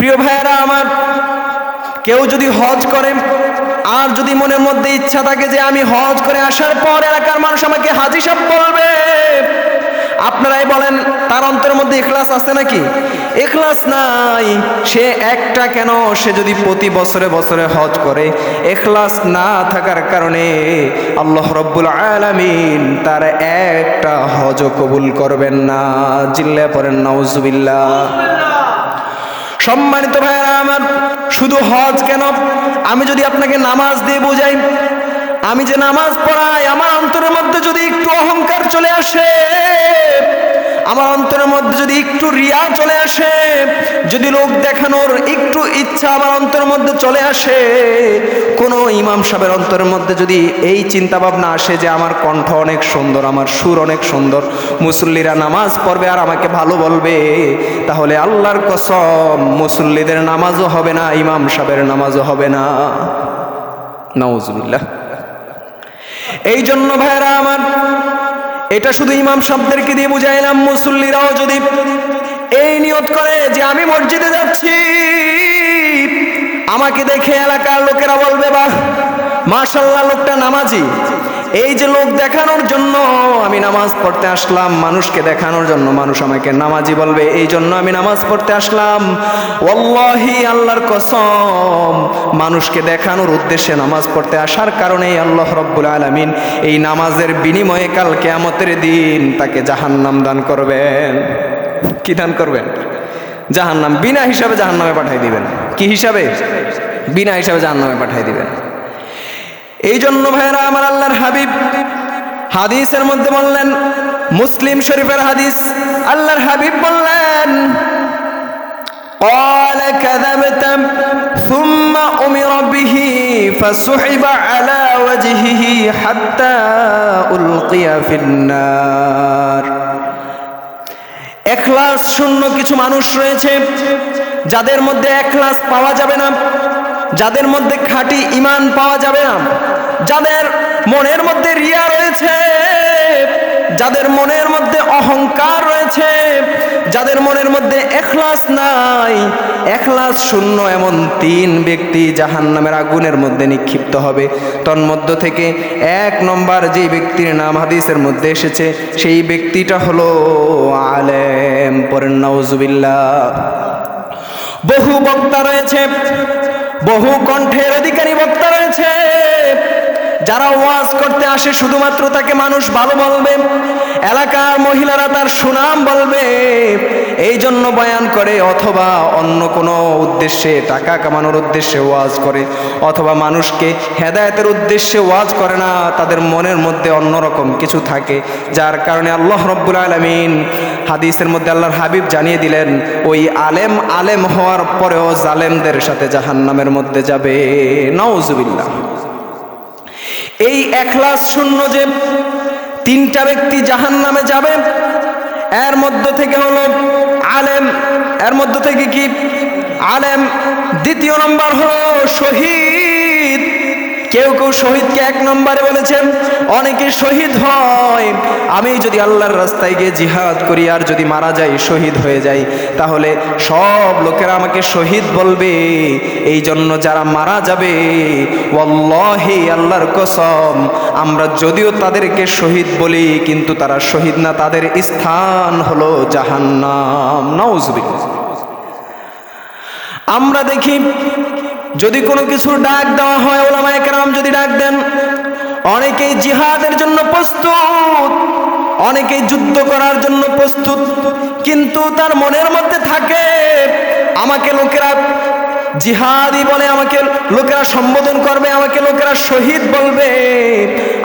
প্রিয় ভাইয়েরা আমার, কেউ যদি হজ করে আর যদি মনের মধ্যে ইচ্ছা থাকে যে আমি হজ করে আসার পর এলাকার মানুষ আমাকে হাজী সাহেব বলবে, আপনারাই বলেন তার অন্তরের মধ্যে ইখলাস আছে নাকি? ইখলাস নাই। সে একটা কেন, সে যদি প্রতি বছরে বছরে হজ করে, ইখলাস না থাকার কারণে আল্লাহ রাব্বুল আলামিন তার একটা হজও কবুল করবেন না। জিল্লায় পড়েন নাউজুবিল্লাহ। সম্মানিত ভাইয়েরা আমার, শুধু হজ কেন, আমি যদি আপনাকে নামাজ দিয়ে বোঝাই, আমি যে নামাজ পড়াই, আমার অন্তরের মধ্যে যদি একটু অহংকার চলে আসে, আমার অন্তরের মধ্যে যদি একটু রিয়া চলে আসে, যদি লোক দেখানোর একটু ইচ্ছা আমার অন্তরের মধ্যে চলে আসে, কোনো ইমাম সাহেবের অন্তরের মধ্যে যদি এই চিন্তা ভাবনা আসে যে আমার কণ্ঠ অনেক সুন্দর, আমার সুর অনেক সুন্দর, মুসল্লিরা নামাজ পড়বে আর আমাকে ভালো বলবে, তাহলে আল্লাহর কসম মুসল্লিদের নামাজও হবে না, ইমাম সাহেবের নামাজও হবে না। নাউজুবিল্লাহ। এই জন্য ভাইরা আমার, এটা শুধু ইমাম সাহেবদেরকে দিয়ে বুঝাইলাম, মুসল্লিরাও যদি এই নিয়ত করে যে আমি মসজিদে যাচ্ছি, আমাকে দেখে এলাকার লোকেরা বলবে বাহ মাশাআল্লাহ লোকটা নামাজি, এই যে লোক দেখানোর জন্য আমি নামাজ পড়তে আসলাম, মানুষকে দেখানোর জন্য মানুষ আমাকে নামাজি বলবে, এই জন্য আমি নামাজ পড়তে আসলাম। ওয়াল্লাহি আল্লাহর কসম, মানুষকে দেখানোর উদ্দেশ্যে নামাজ পড়তে আসার কারণে আল্লাহ রাব্বুল আলামিন এই নামাজের বিনিময়ে কাল কিয়ামতের দিন তাকে জাহান্নাম দান করবেন। কি দান করবেন? জাহান্নাম। বিনা হিসাবে জাহান্নামে পাঠিয়ে দিবেন। কি হিসাবে? বিনা হিসাবে জাহান্নামে পাঠিয়ে দিবেন। এই জন্য ভাইরা আমার, আল্লাহর হাবিব হাদিসের মধ্যে বললেন, মুসলিম শরীফের হাদিস, আল্লাহর হাবিব বললেন قال كذبت ثم أمر به فسحب على وجهه حتى ألقي في النار। ইখলাস শূন্য কিছু মানুষ রয়েছে যাদের মধ্যে ইখলাস পাওয়া যাবে না, যাদের মধ্যে খাঁটি ঈমান পাওয়া যাবে না, যাদের মনের মধ্যে রিয়া রয়েছে, যাদের মনের মধ্যে অহংকার রয়েছে, যাদের মনের মধ্যে ইখলাস নাই, ইখলাস শূন্য, এমন 3 ব্যক্তি জাহান্নামের আগুনের মধ্যে নিক্ষিপ্ত হবে। তন্মধ্য থেকে 1 নম্বর যে ব্যক্তির নাম হাদিসের মধ্যে এসেছে, সেই ব্যক্তিটা হলো আলেম। পড়েন নাউজুবিল্লাহ। বহু বক্তা রয়েছে, বহু কণ্ঠের অধিকারী বক্তা রয়েছে, যারা ওয়াজ করতে আসে শুধুমাত্র তাকে মানুষ ভালো বলবে, এলাকার মহিলারা তার সুনাম বলবে, এই জন্য বয়ান করে, অথবা অন্য কোনো উদ্দেশ্যে, টাকা কামানোর উদ্দেশ্যে ওয়াজ করে, অথবা মানুষকে হেদায়েতের উদ্দেশ্যে ওয়াজ করে না, তাদের মনের মধ্যে অন্যরকম কিছু থাকে, যার কারণে আল্লাহ রাব্বুল আলামিন হাদিসের মধ্যে আল্লাহর হাবিব জানিয়ে দিলেন, ওই আলেম হওয়ার পরেও জালেমদের সাথে জাহান্নামের মধ্যে যাবে। নাউজুবিল্লাহ। এই ইখলাস শূন্য যে 3টা ব্যক্তি জাহান্নামে যাবে, এর মধ্য থেকে হলো আলেম। এর মধ্য থেকে কি? আলেম। দ্বিতীয় নম্বর হলো শহীদ। কেউ কেউ শহীদকে 1 নম্বরে বলেছেন, অনেকে শহীদ হয়। আমি যদি আল্লাহর রাস্তায় গিয়ে জিহাদ করি আর যদি মারা যাই, শহীদ হয়ে যাই, তাহলে সব লোকেরা আমাকে শহীদ বলবে। এই জন্য যারা মারা যাবে, ওয়াল্লাহি আল্লাহর কসম, আমরা যদিও তাদেরকে শহীদ বলি, কিন্তু তারা শহীদ না, তাদের স্থান হলো জাহান্নাম। নাউজুবিল্লাহ। আমরা দেখি যদি কোনো কিছু ডাক দেওয়া হয়, ওলামায়ে কেরাম যদি ডাক দেন, অনেকেই জিহাদের জন্য প্রস্তুত, অনেকেই যুদ্ধ করার জন্য প্রস্তুত, কিন্তু তার মনের মধ্যে থাকে আমাকে লোকেরা জিহাদি বলে, আমাকে লোকেরা সম্বোধন করবে, আমাকে লোকেরা শহীদ বলবে,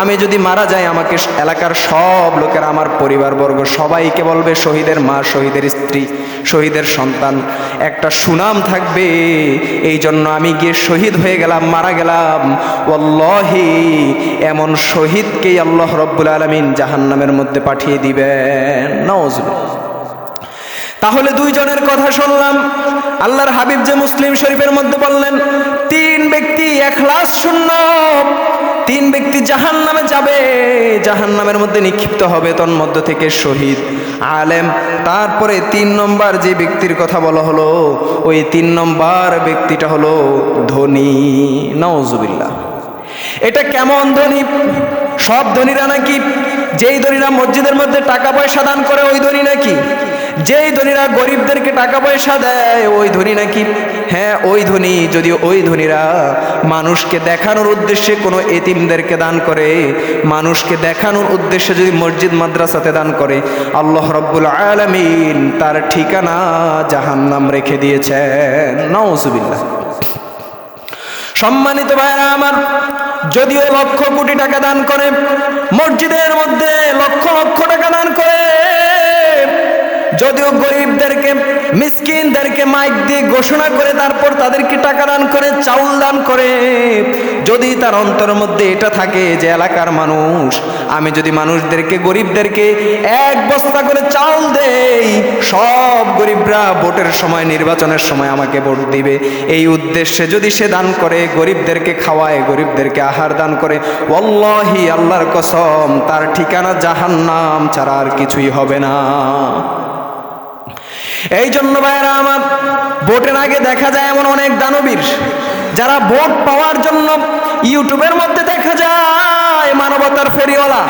আমি যদি মারা যাই আমাকে এলাকার সব লোকেরা, আমার পরিবারবর্গ সবাইকে বলবে শহীদের মা, শহীদের স্ত্রী, শহীদের সন্তান, একটা সুনাম থাকবে। এই জন্য আমি গিয়ে শহীদ হয়ে গেলাম, মারা গেলাম। ওয়াল্লাহি এমন শহীদকেই আল্লাহ রাব্বুল আলামিন জাহান্নামের মধ্যে পাঠিয়ে দিবেন। নাউজুবিল্লাহ। তাহলে 2 জনের কথা শুনলাম, আল্লাহর হাবিব যে মুসলিম শরীফের মধ্যে বললেন 3 ব্যক্তি ইখলাস শূন্য, 3 ব্যক্তি জাহান্নামে যাবে, জাহান্নামের মধ্যে নিক্ষিপ্ত হবে, তন্মধ্য থেকে শহীদ। আলেম। তারপরে 3 নম্বর যে ব্যক্তির কথা বলা হলো, ওই 3 নম্বর ব্যক্তিটা হলো ধনী। নাউজুবিল্লাহ। এটা কেমন ধনী? সব ধনীরা নাকি? যেই ধনীরা মসজিদের মধ্যে টাকা পয়সা দান করে ওই ধনী নাকি? যেই ধনীরা গরিবদেরকে টাকা পয়সা দেয় ওই ধনী নাকি? হ্যাঁ, ওই ধনী। যদিও ওই ধনীরা মানুষকে দেখানোর উদ্দেশ্যে কোনো এতিমদেরকে দান করে, মানুষকে দেখানোর উদ্দেশ্যে যদি মসজিদ মাদ্রাসাতে দান করে, আল্লাহ রাব্বুল আলামিন তার ঠিকানা জাহান্নাম রেখে দিয়েছেন। নাউজুবিল্লাহ। সম্মানিত ভাইরা আমার, যদিও লক্ষ কোটি টাকা দান করে, মসজিদের মধ্যে লক্ষ লক্ষ টাকা দান করে, যদিও গরিবদেরকে মিসকিনদেরকে মাইক দিয়ে ঘোষণা করে তারপর তাদেরকে টাকা দান করে, চাউল দান করে, যদি তার অন্তরের মধ্যে এটা থাকে যে এলাকার মানুষ, আমি যদি মানুষদেরকে গরিবদেরকে 1 বস্তা করে চাউল দেই, সব গরিবরা ভোটের সময় নির্বাচনের সময় আমাকে ভোট দিবে, এই উদ্দেশ্যে যদি সে দান করে, গরিবদেরকে খাওয়ায়, গরিবদেরকে আহার দান করে, ওয়াল্লাহি আল্লাহর কসম তার ঠিকানা জাহান্নাম ছাড়া আর কিছুই হবে না। এই জন্য ভাইরা আমার, ভোটের আগে দেখা যায় এমন অনেক দানবীর যারা ভোট পাওয়ার জন্য ইউটিউবের মধ্যে দেখা যায় মানবতার ফেরিওয়ালা,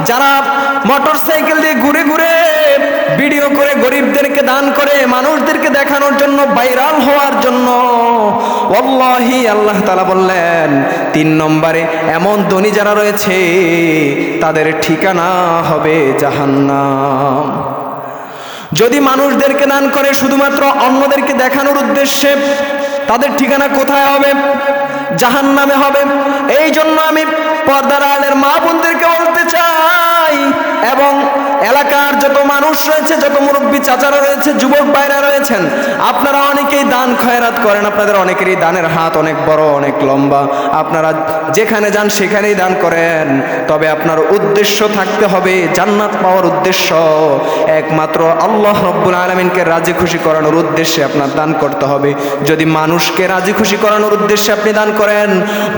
যারা মোটরসাইকেল দিয়ে ঘুরে ঘুরে ভিডিও করে গরিবদেরকে দান করে, মানুষদেরকে দেখানোর জন্য, ভাইরাল হওয়ার জন্য। ওয়াল্লাহি আল্লাহ তাআলা বললেন 3 নম্বরে এমন ধনী যারা রয়েছে তাদের ঠিকানা হবে জাহান্নাম। যদি মানুষদেরকে দান করে শুধুমাত্র অন্যদেরকে দেখানোর উদ্দেশ্যে, তাদের ঠিকানা কোথায় হবে? জাহান্নামে হবে। এই জন্য আমি পর্দার আড়ালের মা বোনদেরকে বলতে চাই, এবং এলাকার যত মানুষ রয়েছে, যত মুরব্বী চাচারা রয়েছে, যুবক ভাইরা রয়েছেন, আপনারা অনেকেই দান খয়রাত করেন, আপনাদের অনেকেরই দানের হাত অনেক বড়, অনেক লম্বা, আপনারা যেখানে যান সেখানেই দান করেন। তবে আপনার উদ্দেশ্য থাকতে হবে জান্নাত পাওয়ার উদ্দেশ্য, একমাত্র আল্লাহ রাব্বুল আলামিনকে রাজি খুশি করানোর উদ্দেশ্যে আপনার দান করতে হবে। যদি মানুষকে রাজি খুশি করানোর উদ্দেশ্যে আপনি দান করেন,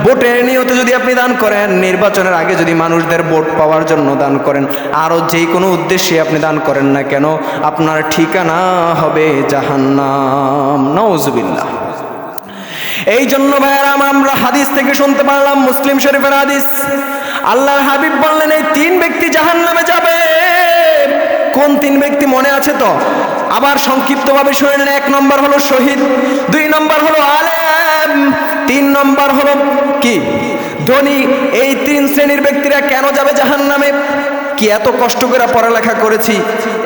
ভোটের নিয়তে যদি আপনি দান করেন, নির্বাচনের আগে যদি মানুষদের ভোট পাওয়ার জন্য দান করেন, আরও যে কোনো উদ্দেশ্যে আপনি দান করেন না কেন, আপনার ঠিকানা হবে জাহান্নাম। নাউজুবিল্লাহ। এই জন্য ভাইয়ারা, আমরা হাদিস থেকে শুনতে পারলাম, মুসলিম শরীফের হাদিস, আল্লাহর হাবিব বললেন এই 3 ব্যক্তি জাহান্নামে যাবে। কোন 3 ব্যক্তি মনে আছে তো? আবার সংক্ষিপ্তভাবে শুনে নেন। 1 নম্বর হলো শহীদ, 2 নম্বর হলো আলেম, 3 নম্বর হলো কি? ধনী। এই 3 শ্রেণীর ব্যক্তিরা কেন যাবে জাহান্নামে? কি এত কষ্ট করে পড়ালেখা করেছি,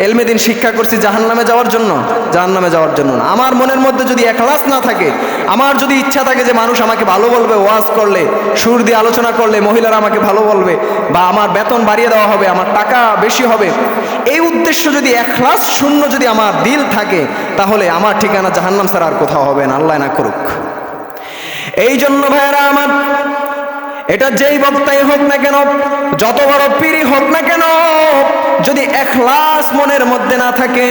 এলমে দিন শিক্ষা করছি জাহান্নামে যাওয়ার জন্য? জাহান্নামে যাওয়ার জন্য না। আমার মনের মধ্যে যদি ইখলাস না থাকে, আমার যদি ইচ্ছা থাকে যে মানুষ আমাকে ভালো বলবে, ওয়াজ করলে, সুর দিয়ে আলোচনা করলে মহিলারা আমাকে ভালো বলবে, বা আমার বেতন বাড়িয়ে দেওয়া হবে, আমার টাকা বেশি হবে, এই উদ্দেশ্য যদি ইখলাস শূন্য যদি আমার দিল থাকে, তাহলে আমার ঠিকানা জাহান্নাম ছাড়া আর কোথাও হবে না, আল্লাহ না করুক। এই জন্য ভাইয়েরা আমার, এটা যেই বক্তাই হোক না কেন, যত বড় পীরই হোক না কেন, যদি ইখলাস মনের মধ্যে না থাকে,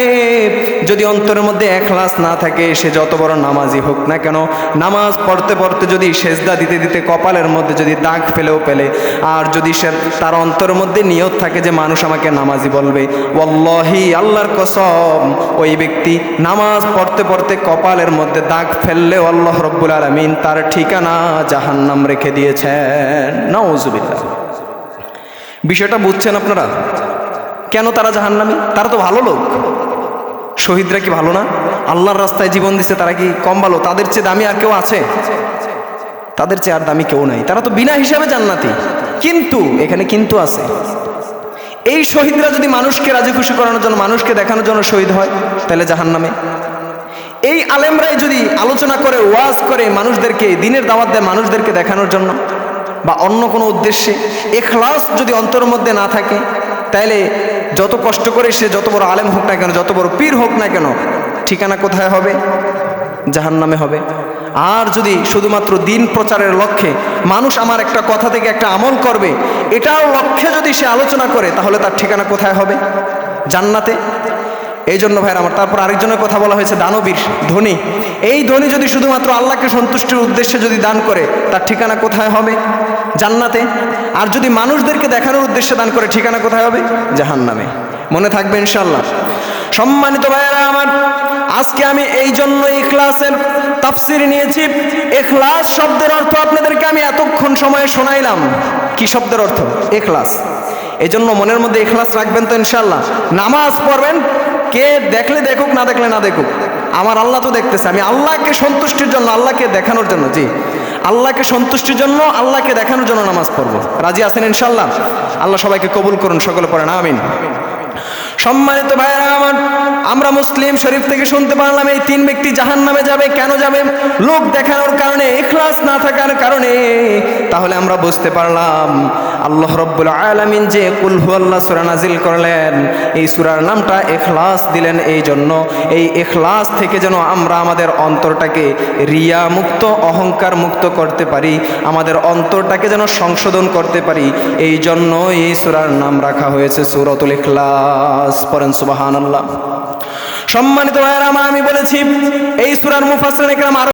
যদি অন্তরের মধ্যে ইখলাস না থাকে, সে যত বড় নামাজি হোক না কেন, নামাজ পড়তে পড়তে যদি সেজদা দিতে দিতে কপালের মধ্যে যদি দাগ ফেলেও ফেলে, আর যদি সে তার অন্তরের মধ্যে নিয়ত থাকে যে মানুষ আমাকে নামাজি বলবে, ওয়াল্লাহি আল্লাহর কসম, ওই ব্যক্তি নামাজ পড়তে পড়তে কপালের মধ্যে দাগ ফেললেও আল্লাহ রাব্বুল আলামিন তার ঠিকানা জাহান্নাম রেখে দিয়েছেন। নাউজুবিল্লাহ। বিষয়টা বুঝছেন আপনারা? কেন তারা জাহান্নামী? তারা তো ভালো লোক। শহীদরা কি ভালো না? আল্লাহর রাস্তায় জীবন দিছে, তারা কি কম ভালো? তাদের চেয়ে দামি আর কেউ আছে? তাদের চেয়ে আর দামি কেউ নাই। তারা তো বিনা হিসাবে জান্নাতি। কিন্তু এখানে কিন্তু আছে, এই শহীদরা যদি মানুষকে রাজি খুশি করানোর জন্য, মানুষকে দেখানোর জন্য শহীদ হয়, তাহলে জাহান্নামে। এই আলেমরাই যদি আলোচনা করে, ওয়াজ করে, মানুষদেরকে দিনের দাওয়াত দেয় মানুষদেরকে দেখানোর জন্য বা অন্য কোনো উদ্দেশ্যে, ইখলাস যদি অন্তরের মধ্যে না থাকে, তাইলে যত কষ্ট করে সে যত বড় আলেম হোক না কেন, যত বড় পীর হোক না কেন, ঠিকানা কোথায় হবে? জাহান্নামে হবে। আর যদি শুধুমাত্র দিন প্রচারের লক্ষ্যে, মানুষ আমার একটা কথা থেকে একটা আমল করবে, এটাও লক্ষ্যে যদি সে আলোচনা করে, তাহলে তার ঠিকানা কোথায় হবে? জান্নাতে। এই জন্য ভাইরা আমার, তারপর আরেকজনের কথা বলা হয়েছে দানবীর, ধনী। এই ধনী যদি শুধুমাত্র আল্লাহকে সন্তুষ্টির উদ্দেশ্যে যদি দান করে, তার ঠিকানা কোথায় হবে? জান্নাতে। আর যদি মানুষদেরকে দেখানোর উদ্দেশ্যে দান করে, ঠিকানা কোথায় হবে? জাহান্নামে। মনে থাকবে ইনশাআল্লাহ। সম্মানিত ভাইয়েরা আমার, আজকে আমি এই জন্য ইখলাসের তাফসীর নিয়েছি। ইখলাস শব্দের অর্থ আপনাদেরকে আমি এতক্ষণ সময়ে শোনাইলাম। কি শব্দের অর্থ? ইখলাস। এই জন্য মনের মধ্যে ইখলাস রাখবেন তো ইনশাআল্লাহ। নামাজ পড়বেন, কে দেখলে দেখুক, না দেখলে না দেখুক, আমার আল্লাহ তো দেখতেছে। আমি আল্লাহকে সন্তুষ্টির জন্য, আল্লাহকে দেখানোর জন্য, জি আল্লাহকে সন্তুষ্টির জন্য, আল্লাহকে দেখানোর জন্য নামাজ পড়বো। রাজি আছেন ইনশাআল্লাহ? আল্লাহ সবাইকে কবুল করুন, সকলে পড়েন আমিন। সম্মানিত ভাইয়েরা আমার, আমরা মুসলিম শরীফ থেকে শুনতে পারলাম এই 3 ব্যক্তি জাহান্নামে যাবে। কেন যাবে? লোক দেখানোর কারণে, ইখলাস না থাকার কারণে। তাহলে আমরা বুঝতে পারলাম আল্লাহ রাব্বুল আলামিন যে কুল হুয়াল্লাহ সূরা নাজিল করলেন, এই সূরার নামটা ইখলাস দিলেন এই জন্য, এই ইখলাস থেকে যেন আমরা আমাদের অন্তরটাকে রিয়া মুক্ত, অহংকার মুক্ত করতে পারি, আমাদের অন্তরটাকে যেন সংশোধন করতে পারি। এই জন্য এই সূরার নাম রাখা হয়েছে সূরাতুল ইখলাস। পড়েন সুবহানাল্লাহ। সম্মানিত ভাইয়েরা আমার, আমি বলেছি এই সূরার মুফাসসিরিন ইকরাম